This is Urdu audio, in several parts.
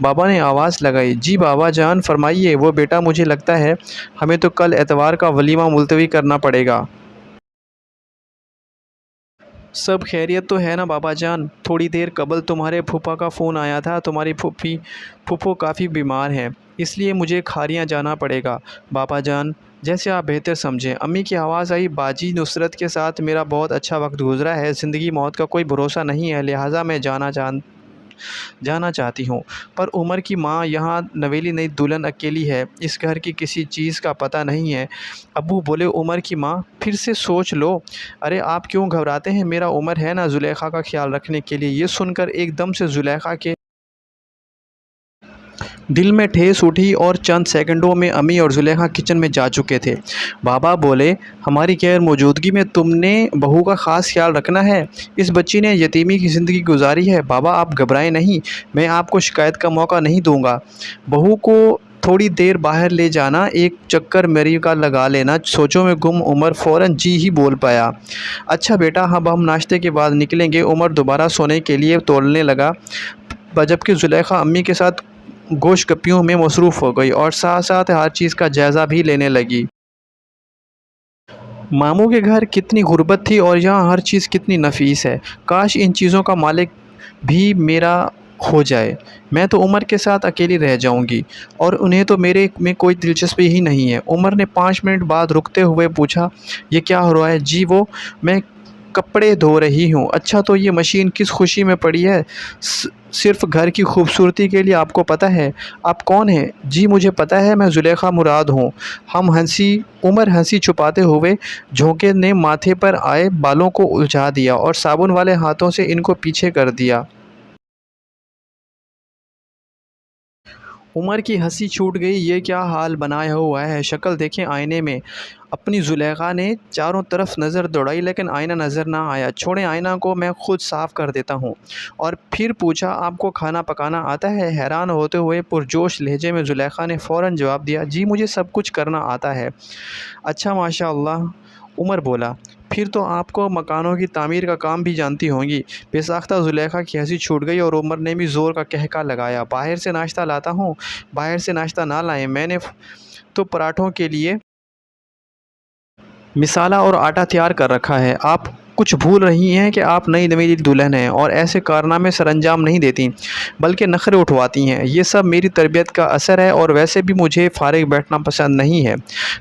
بابا نے آواز لگائی، جی بابا جان فرمائیے۔ وہ بیٹا مجھے لگتا ہے ہمیں تو کل اتوار کا ولیمہ ملتوی کرنا پڑے گا۔ سب خیریت تو ہے نا بابا جان؟ تھوڑی دیر قبل تمہارے پھوپھا کا فون آیا تھا، تمہاری پھوپھو کافی بیمار ہیں، اس لیے مجھے کھاریاں جانا پڑے گا بابا جان، جیسے آپ بہتر سمجھیں۔ امی کی آواز آئی، باجی نصرت کے ساتھ میرا بہت اچھا وقت گزرا ہے، زندگی موت کا کوئی بھروسہ نہیں ہے، لہٰذا میں جانا چاہتی ہوں۔ پر عمر کی ماں یہاں نویلی نئی دلہن اکیلی ہے، اس گھر کی کسی چیز کا پتہ نہیں ہے۔ ابو بولے، عمر کی ماں پھر سے سوچ لو۔ ارے آپ کیوں گھبراتے ہیں، میرا عمر ہے نا زلیخا کا خیال رکھنے کے لیے۔ یہ سن کر ایک دم سے زلیخا کے دل میں ٹھیس اٹھی اور چند سیکنڈوں میں امی اور زلیخا کچن میں جا چکے تھے۔ بابا بولے، ہماری غیر موجودگی میں تم نے بہو کا خاص خیال رکھنا ہے، اس بچی نے یتیمی کی زندگی گزاری ہے۔ بابا آپ گھبرائیں نہیں، میں آپ کو شکایت کا موقع نہیں دوں گا، بہو کو تھوڑی دیر باہر لے جانا، ایک چکر میری کا لگا لینا۔ سوچوں میں گم عمر فوراً جی ہی بول پایا۔ اچھا بیٹا، اب ہم ناشتے کے بعد نکلیں گے۔ عمر دوبارہ سونے کے لیے تولنے لگا، جبکہ زلیخا امی کے ساتھ گوشت گپیوں میں مصروف ہو گئی اور ساتھ ساتھ ہر چیز کا جائزہ بھی لینے لگی۔ ماموں کے گھر کتنی غربت تھی اور یہاں ہر چیز کتنی نفیس ہے، کاش ان چیزوں کا مالک بھی میرا ہو جائے۔ میں تو عمر کے ساتھ اکیلی رہ جاؤں گی اور انہیں تو میرے میں کوئی دلچسپی ہی نہیں ہے۔ عمر نے 5 منٹ بعد رکتے ہوئے پوچھا، یہ کیا ہو رہا ہے؟ جی وہ میں کپڑے دھو رہی ہوں۔ اچھا تو یہ مشین کس خوشی میں پڑی ہے؟ صرف گھر کی خوبصورتی کے لیے؟ آپ کو پتہ ہے آپ کون ہیں؟ جی مجھے پتہ ہے، میں زلیخا مراد ہوں۔ عمر ہنسی چھپاتے ہوئے جھونکے نے ماتھے پر آئے بالوں کو الجھا دیا اور صابن والے ہاتھوں سے ان کو پیچھے کر دیا۔ عمر کی ہنسی چھوٹ گئی، یہ کیا حال بنایا ہوا ہے، شکل دیکھیں آئینے میں۔ اپنی زلیخا نے چاروں طرف نظر دوڑائی لیکن آئینہ نظر نہ آیا۔ چھوڑیں آئینہ کو، میں خود صاف کر دیتا ہوں۔ اور پھر پوچھا، آپ کو کھانا پکانا آتا ہے؟ حیران ہوتے ہوئے پرجوش لہجے میں زلیخا نے فوراً جواب دیا، جی مجھے سب کچھ کرنا آتا ہے۔ اچھا ماشاء اللہ، عمر بولا، پھر تو آپ کو مکانوں کی تعمیر کا کام بھی جانتی ہوں گی۔ بے ساختہ زلیخا کی ہنسی چھوٹ گئی اور عمر نے بھی زور کا قہقہ لگایا۔ باہر سے ناشتہ لاتا ہوں؟ باہر سے ناشتہ نہ لائیں، میں نے تو پراٹھوں کے لیے مسالہ اور آٹا تیار کر رکھا ہے۔ آپ کچھ بھول رہی ہیں کہ آپ نئی نویلی دلہن ہیں اور ایسے کارنامے سر انجام نہیں دیتی بلکہ نخرے اٹھواتی ہیں۔ یہ سب میری تربیت کا اثر ہے اور ویسے بھی مجھے فارغ بیٹھنا پسند نہیں ہے۔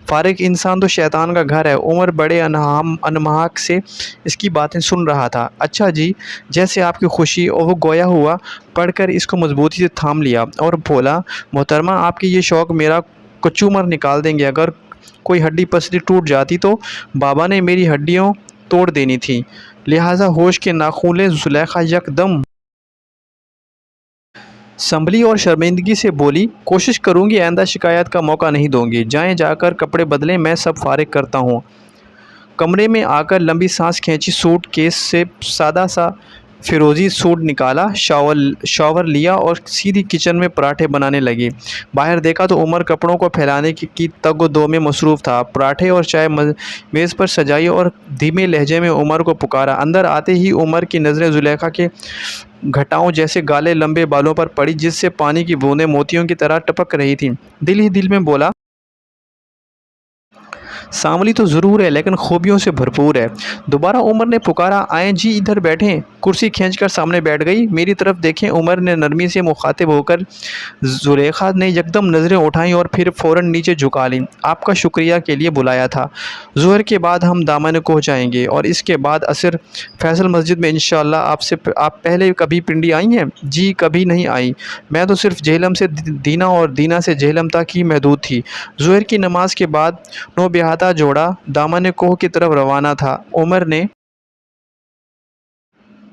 فارغ انسان تو شیطان کا گھر ہے۔ عمر بڑے انمہاک سے اس کی باتیں سن رہا تھا۔ اچھا جی، جیسے آپ کی خوشی۔ اور وہ گویا ہوا پڑھ کر اس کو مضبوطی سے تھام لیا اور بولا، محترمہ آپ کی یہ شوق میرا کچومر نکال دیں گے، اگر کوئی ہڈی پسلی ٹوٹ جاتی تو بابا نے میری ہڈیوں توڑ دینی تھی، لہٰذا ہوش کے ناخن زلیخا یک دم سنبھلی اور شرمندگی سے بولی، کوشش کروں گی آئندہ شکایت کا موقع نہیں دوں گی، جائیں جا کر کپڑے بدلیں، میں سب فارغ کرتا ہوں۔ کمرے میں آ کر لمبی سانس کھینچی، سوٹ کیس سے سادہ سا فیروزی سوٹ نکالا، شاور لیا اور سیدھی کچن میں پراٹھے بنانے لگی۔ باہر دیکھا تو عمر کپڑوں کو پھیلانے کی تگ و دو میں مصروف تھا۔ پراٹھے اور چائے میز پر سجائی اور دھیمے لہجے میں عمر کو پکارا۔ اندر آتے ہی عمر کی نظریں زلیخا کے گھٹاؤں جیسے گالے لمبے بالوں پر پڑی جس سے پانی کی بوندیں موتیوں کی طرح ٹپک رہی تھیں۔ دل ہی دل میں بولا، سانولی تو ضرور ہے لیکن خوبیوں سے بھرپور ہے۔ دوبارہ عمر نے پکارا، آئیں جی ادھر بیٹھیں۔ کرسی کھینچ کر سامنے بیٹھ گئی۔ میری طرف دیکھیں، عمر نے نرمی سے مخاطب ہو کر زلیخا نے یکدم نظریں اٹھائیں اور پھر فوراً نیچے جھکا لیں۔ آپ کا شکریہ کے لیے بلایا تھا، ظہر کے بعد ہم دامن کو جائیں گے اور اس کے بعد عصر فیصل مسجد میں انشاءاللہ۔ آپ پہلے کبھی پنڈی آئی ہیں؟ جی کبھی نہیں آئی، میں تو صرف جہلم سے دینا اور دینا سے جہلم تک ہی محدود تھی۔ ظہر کی نماز کے بعد نوبہتا جوڑا دامن کوہ کی طرف روانہ تھا۔ عمر نے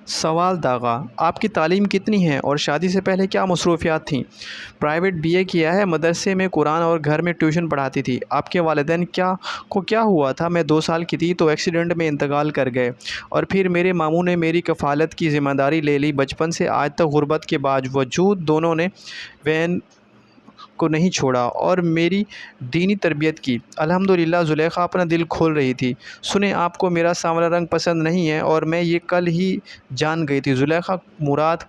سوال داغا، آپ کی تعلیم کتنی ہے اور شادی سے پہلے کیا مصروفیات تھیں؟ پرائیویٹ BA کیا ہے، مدرسے میں قرآن اور گھر میں ٹیوشن پڑھاتی تھی۔ آپ کے والدین کو کیا ہوا تھا؟ میں 2 سال کی تھی تو ایکسیڈنٹ میں انتقال کر گئے اور پھر میرے ماموں نے میری کفالت کی ذمہ داری لے لی۔ بچپن سے آج تک غربت کے باوجود دونوں نے وین کو نہیں چھوڑا اور میری دینی تربیت کی۔ الحمدللہ۔ زلیخا اپنا دل کھول رہی تھی۔ سنیں، آپ کو میرا سانولا رنگ پسند نہیں ہے اور میں یہ کل ہی جان گئی تھی۔ زلیخا مراد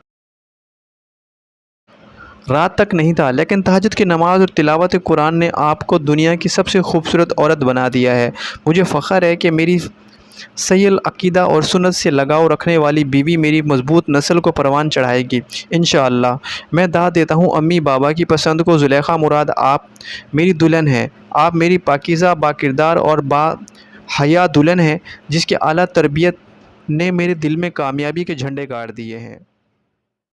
رات تک نہیں تھا، لیکن تہجد کی نماز اور تلاوت قرآن نے آپ کو دنیا کی سب سے خوبصورت عورت بنا دیا ہے۔ مجھے فخر ہے کہ میری صحیح العقیدہ اور سنت سے لگاؤ رکھنے والی بیوی میری مضبوط نسل کو پروان چڑھائے گی انشاءاللہ۔ میں داد دیتا ہوں امی بابا کی پسند کو۔ زلیخا مراد آپ میری دلہن ہیں۔ آپ میری پاکیزہ، با کردار اور با حیا دلہن ہیں، جس کی اعلیٰ تربیت نے میرے دل میں کامیابی کے جھنڈے گاڑ دیے ہیں۔